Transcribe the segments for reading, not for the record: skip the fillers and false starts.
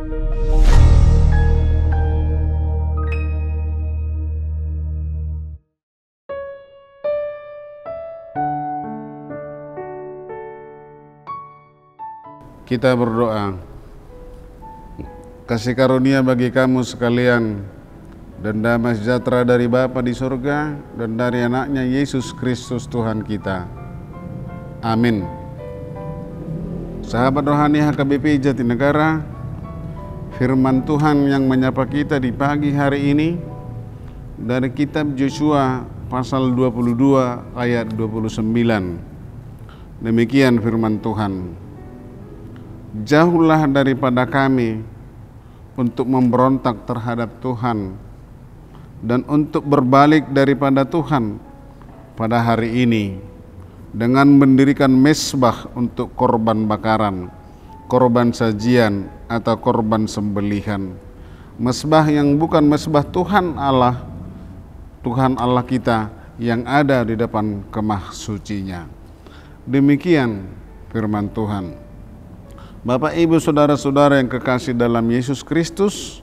Kita berdoa. Kasih karunia bagi kamu sekalian dan damai sejahtera dari Bapa di surga dan dari anaknya Yesus Kristus Tuhan kita. Amin. Sahabat rohani HKBP Jatinegara, firman Tuhan yang menyapa kita di pagi hari ini dari kitab Yosua pasal 22 ayat 29. Demikian firman Tuhan. Jauhlah daripada kami untuk memberontak terhadap Tuhan dan untuk berbalik daripada Tuhan pada hari ini dengan mendirikan mezbah untuk korban bakaran, korban sajian atau korban sembelihan. Mezbah yang bukan mezbah Tuhan Allah kita yang ada di depan kemah sucinya. Demikian firman Tuhan. Bapak, Ibu, saudara-saudara yang kekasih dalam Yesus Kristus,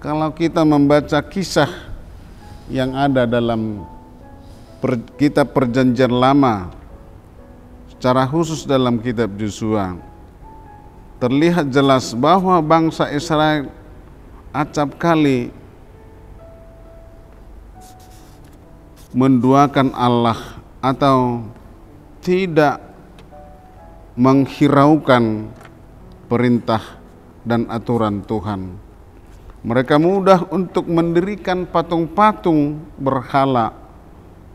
kalau kita membaca kisah yang ada dalam kitab Perjanjian Lama, secara khusus dalam kitab Yosua, terlihat jelas bahwa bangsa Israel acap kali menduakan Allah atau tidak menghiraukan perintah dan aturan Tuhan. Mereka mudah untuk mendirikan patung-patung berhala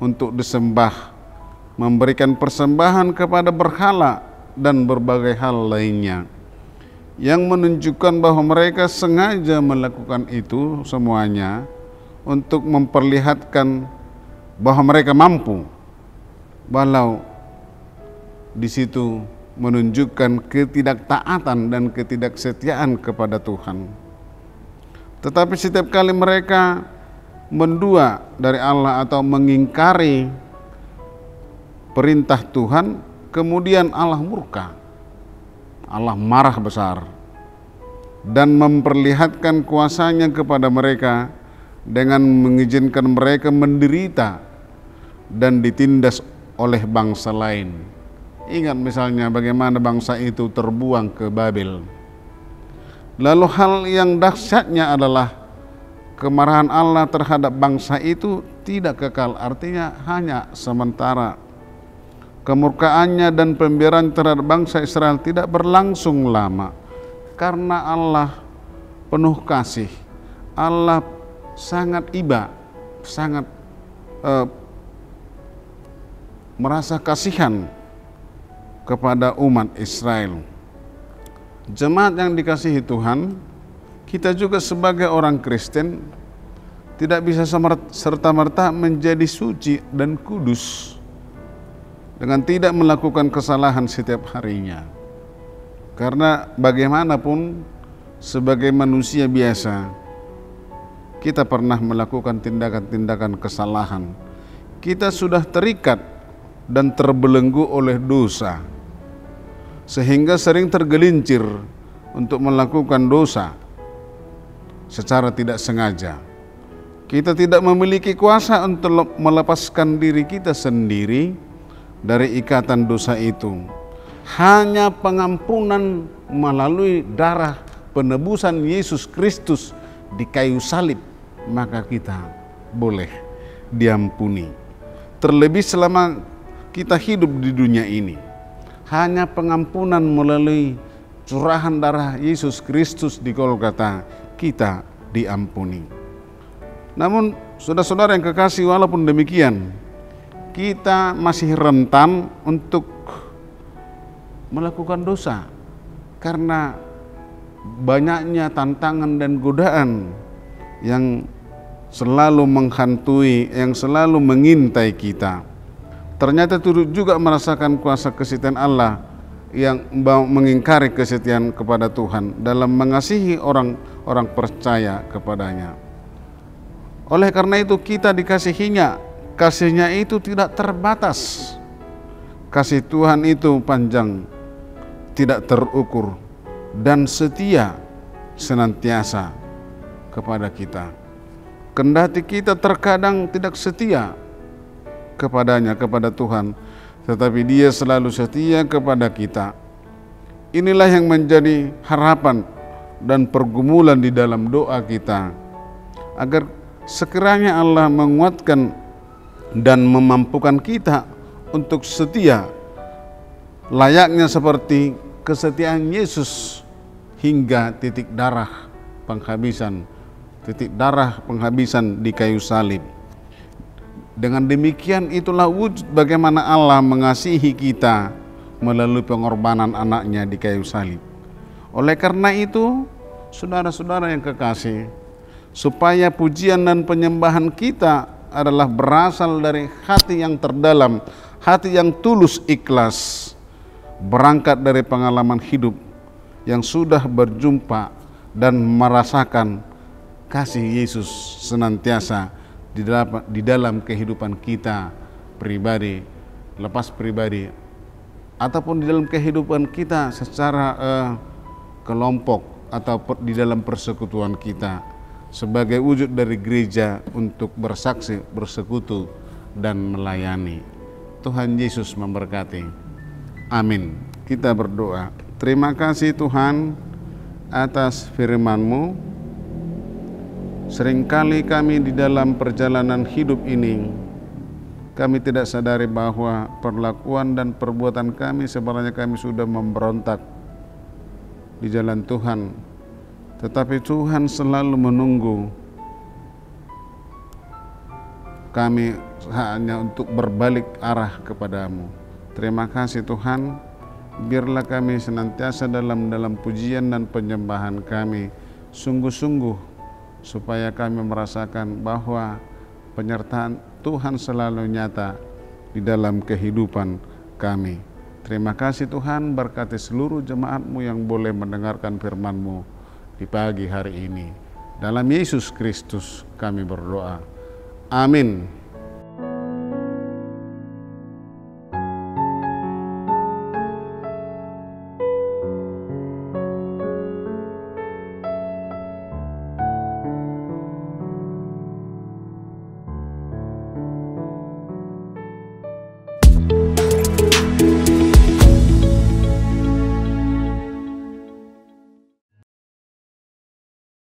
untuk disembah, memberikan persembahan kepada berhala dan berbagai hal lainnya, yang menunjukkan bahwa mereka sengaja melakukan itu semuanya untuk memperlihatkan bahwa mereka mampu, walau di situ menunjukkan ketidaktaatan dan ketidaksetiaan kepada Tuhan. Tetapi setiap kali mereka mendua dari Allah atau mengingkari perintah Tuhan, kemudian Allah murka, Allah marah besar dan memperlihatkan kuasanya kepada mereka dengan mengizinkan mereka menderita dan ditindas oleh bangsa lain. Ingat misalnya bagaimana bangsa itu terbuang ke Babel. Lalu hal yang dahsyatnya adalah kemarahan Allah terhadap bangsa itu tidak kekal, artinya hanya sementara. Kemurkaannya dan pembiaran terhadap bangsa Israel tidak berlangsung lama, karena Allah penuh kasih. Allah sangat iba, sangat merasa kasihan kepada umat Israel. Jemaat yang dikasihi Tuhan, kita juga sebagai orang Kristen tidak bisa serta-merta menjadi suci dan kudus dengan tidak melakukan kesalahan setiap harinya. Karena bagaimanapun sebagai manusia biasa, kita pernah melakukan tindakan-tindakan kesalahan. Kita sudah terikat dan terbelenggu oleh dosa, sehingga sering tergelincir untuk melakukan dosa secara tidak sengaja. Kita tidak memiliki kuasa untuk melepaskan diri kita sendiri dari ikatan dosa itu. Hanya pengampunan melalui darah penebusan Yesus Kristus di kayu salib, maka kita boleh diampuni. Terlebih selama kita hidup di dunia ini, hanya pengampunan melalui curahan darah Yesus Kristus di Golgota kita diampuni. Namun saudara-saudara yang kekasih, walaupun demikian kita masih rentan untuk melakukan dosa karena banyaknya tantangan dan godaan yang selalu menghantui, yang selalu mengintai kita. Ternyata turut juga merasakan kuasa kesetiaan Allah yang mengingkari kesetiaan kepada Tuhan dalam mengasihi orang-orang percaya kepadanya. Oleh karena itu kita dikasihinya, kasihnya itu tidak terbatas. Kasih Tuhan itu panjang, tidak terukur, dan setia senantiasa kepada kita. Kendati kita terkadang tidak setia kepadanya, kepada Tuhan, tetapi Dia selalu setia kepada kita. Inilah yang menjadi harapan dan pergumulan di dalam doa kita, agar sekiranya Allah menguatkan dan memampukan kita untuk setia, layaknya seperti kesetiaan Yesus hingga titik darah penghabisan di kayu salib. Dengan demikian itulah wujud bagaimana Allah mengasihi kita melalui pengorbanan anaknya di kayu salib. Oleh karena itu, saudara-saudara yang kekasih, supaya pujian dan penyembahan kita adalah berasal dari hati yang terdalam, hati yang tulus ikhlas, berangkat dari pengalaman hidup yang sudah berjumpa dan merasakan kasih Yesus senantiasa di dalam kehidupan kita pribadi, lepas pribadi, ataupun di dalam kehidupan kita secara kelompok atau di dalam persekutuan kita, sebagai wujud dari gereja untuk bersaksi, bersekutu, dan melayani. Tuhan Yesus memberkati. Amin. Kita berdoa. Terima kasih Tuhan atas firman-Mu. Seringkali kami di dalam perjalanan hidup ini, kami tidak sadari bahwa perlakuan dan perbuatan kami sebenarnya kami sudah memberontak di jalan Tuhan. Tetapi Tuhan selalu menunggu kami hanya untuk berbalik arah kepadamu. Terima kasih Tuhan. Biarlah kami senantiasa dalam pujian dan penyembahan kami sungguh-sungguh, supaya kami merasakan bahwa penyertaan Tuhan selalu nyata di dalam kehidupan kami. Terima kasih Tuhan, berkati seluruh jemaat-Mu yang boleh mendengarkan firman-Mu di pagi hari ini. Dalam Yesus Kristus kami berdoa. Amin.